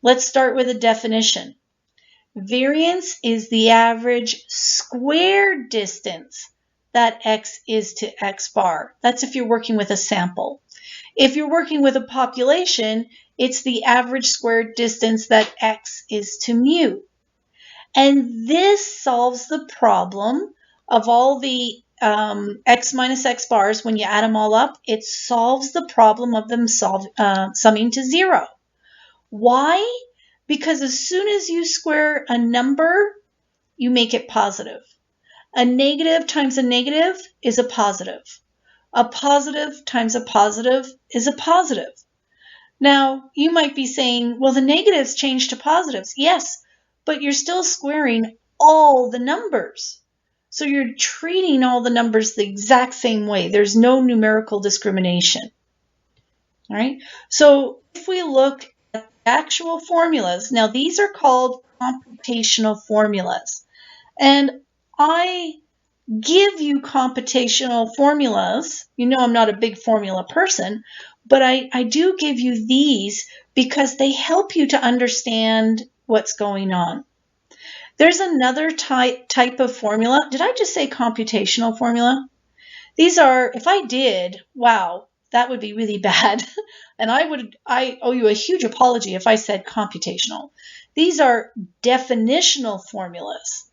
Let's start with a definition. Variance is the average squared distance that x is to x bar. That's if you're working with a sample. If you're working with a population, it's the average squared distance that x is to mu. And this solves the problem of all the x minus x bars. When you add them all up, it solves the problem of them summing to 0. Why? Because as soon as you square a number, you make it positive. A negative times a negative is a positive. A positive times a positive is a positive. Now, you might be saying, well, the negatives change to positives. Yes, but you're still squaring all the numbers. So you're treating all the numbers the exact same way. There's no numerical discrimination. All right? So if we look at actual formulas, now these are called computational formulas. And I give you computational formulas. You know I'm not a big formula person, but I do give you these because they help you to understand what's going on. There's another type of formula. Did I just say computational formula? These are, if I did, wow, that would be really bad. And I owe you a huge apology if I said computational. These are definitional formulas.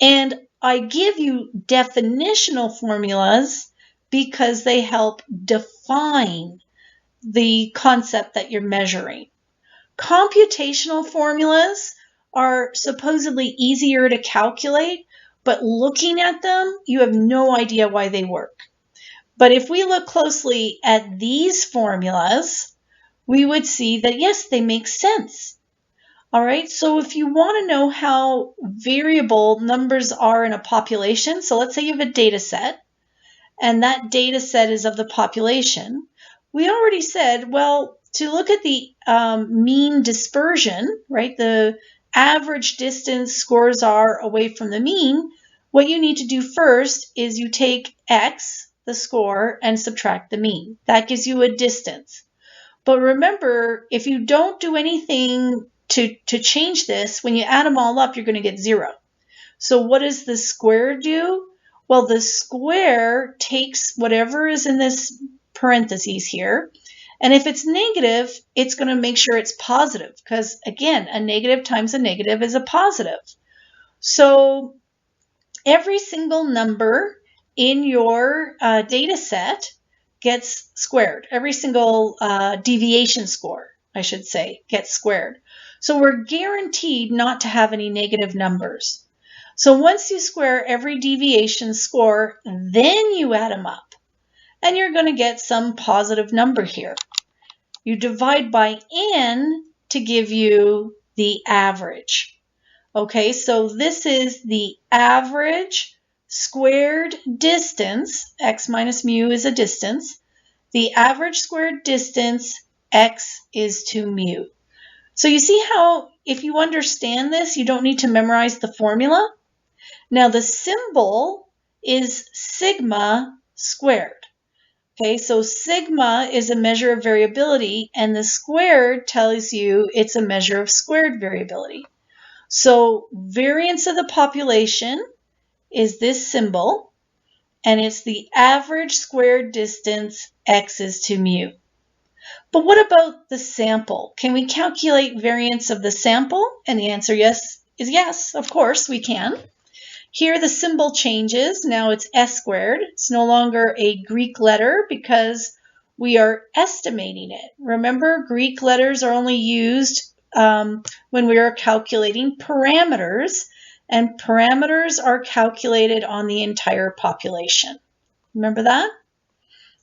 And I give you definitional formulas because they help define the concept that you're measuring. Computational formulas are supposedly easier to calculate, but looking at them, you have no idea why they work. But if we look closely at these formulas, we would see that, yes, they make sense. All right, so if you want to know how variable numbers are in a population, so let's say you have a data set, and that data set is of the population, we already said, well, to look at the mean dispersion, right, the average distance scores are away from the mean, what you need to do first is you take x, the score, and subtract the mean. That gives you a distance. But remember, if you don't do anything to change this, when you add them all up, you're going to get 0. So what does the square do? Well, the square takes whatever is in this parentheses here, and if it's negative, it's going to make sure it's positive, because again, a negative times a negative is a positive. So every single number in your data set gets squared. Every single deviation score, I should say, gets squared. So we're guaranteed not to have any negative numbers. So once you square every deviation score, then you add them up, and you're going to get some positive number here. You divide by n to give you the average. Okay, so this is the average squared distance. X minus mu is a distance. The average squared distance, x is to mu. So you see how if you understand this, you don't need to memorize the formula. Now the symbol is sigma squared. Okay, so sigma is a measure of variability, and the squared tells you it's a measure of squared variability. So variance of the population is this symbol, and it's the average squared distance, x is to mu. But what about the sample? Can we calculate variance of the sample? And the answer is yes, of course we can. Here the symbol changes. Now it's s squared. It's no longer a Greek letter because we are estimating it. Remember, Greek letters are only used when we are calculating parameters, and parameters are calculated on the entire population. Remember that?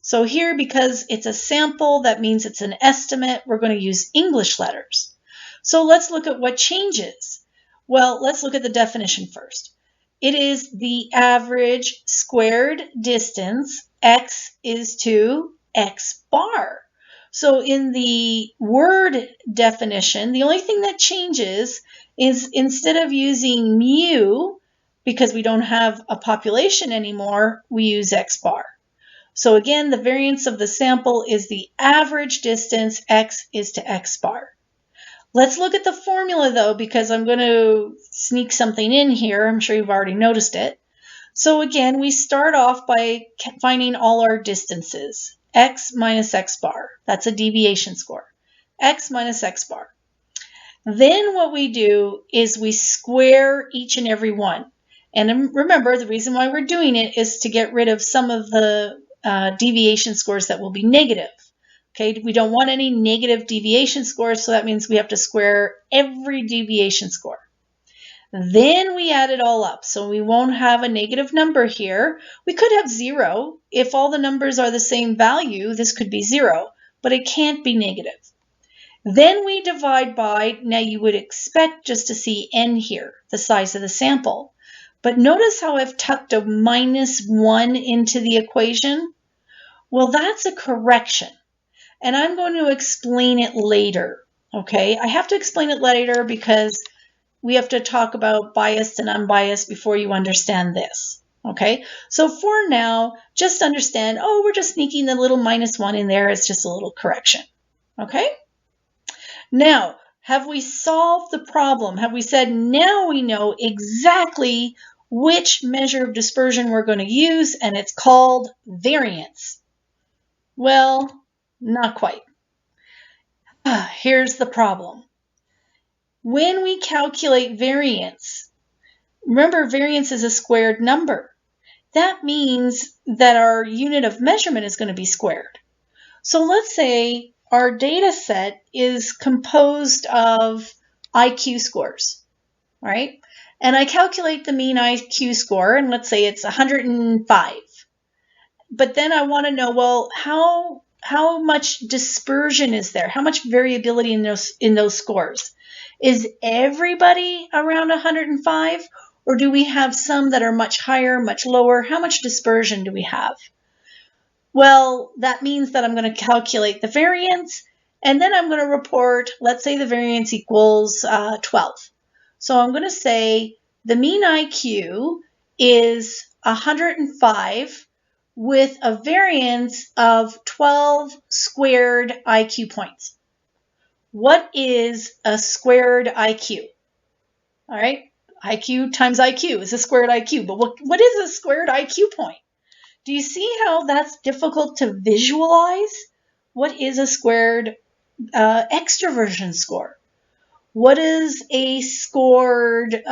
So here, because it's a sample, that means it's an estimate, we're going to use English letters. So let's look at what changes. Well, let's look at the definition first. It is the average squared distance, x is to x bar. So in the word definition, the only thing that changes is instead of using mu, because we don't have a population anymore, we use x bar. So again, the variance of the sample is the average distance, x is to x bar. Let's look at the formula though, because I'm going to sneak something in here. I'm sure you've already noticed it. So again, we start off by finding all our distances. X minus X bar. That's a deviation score. X minus X bar. Then what we do is we square each and every one. And remember, the reason why we're doing it is to get rid of some of the deviation scores that will be negative. Okay, we don't want any negative deviation scores, so that means we have to square every deviation score. Then we add it all up, so we won't have a negative number here. We could have 0. If all the numbers are the same value, this could be 0, but it can't be negative. Then we divide by, now you would expect just to see n here, the size of the sample. But notice how I've tucked a -1 into the equation? Well, that's a correction. And I'm going to explain it later, okay? I have to explain it later because we have to talk about biased and unbiased before you understand this, okay? So for now, just understand, oh, we're just sneaking the little -1 in there. It's just a little correction, okay? Now, have we solved the problem? Have we said now we know exactly which measure of dispersion we're going to use, and it's called variance? Well, not quite. Here's the problem. When we calculate variance, remember variance is a squared number. That means that our unit of measurement is going to be squared. So let's say our data set is composed of IQ scores, right? And I calculate the mean IQ score, and let's say it's 105. But then I want to know, well, how much dispersion is there? How much variability in those scores? Is everybody around 105? Or do we have some that are much higher, much lower? How much dispersion do we have? Well, that means that I'm going to calculate the variance, and then I'm going to report, let's say the variance equals 12. So I'm going to say the mean IQ is 105 with a variance of 12 squared IQ points. What is a squared IQ? All right, IQ times IQ is a squared IQ, but what is a squared IQ point? Do you see how that's difficult to visualize? What is a squared extroversion score? What is a squared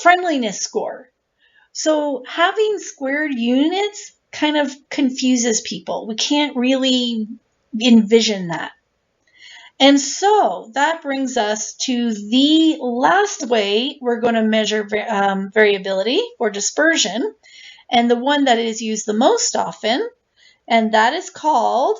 friendliness score? So having squared units kind of confuses people. We can't really envision that. And so that brings us to the last way we're going to measure variability or dispersion, and the one that is used the most often, and that is called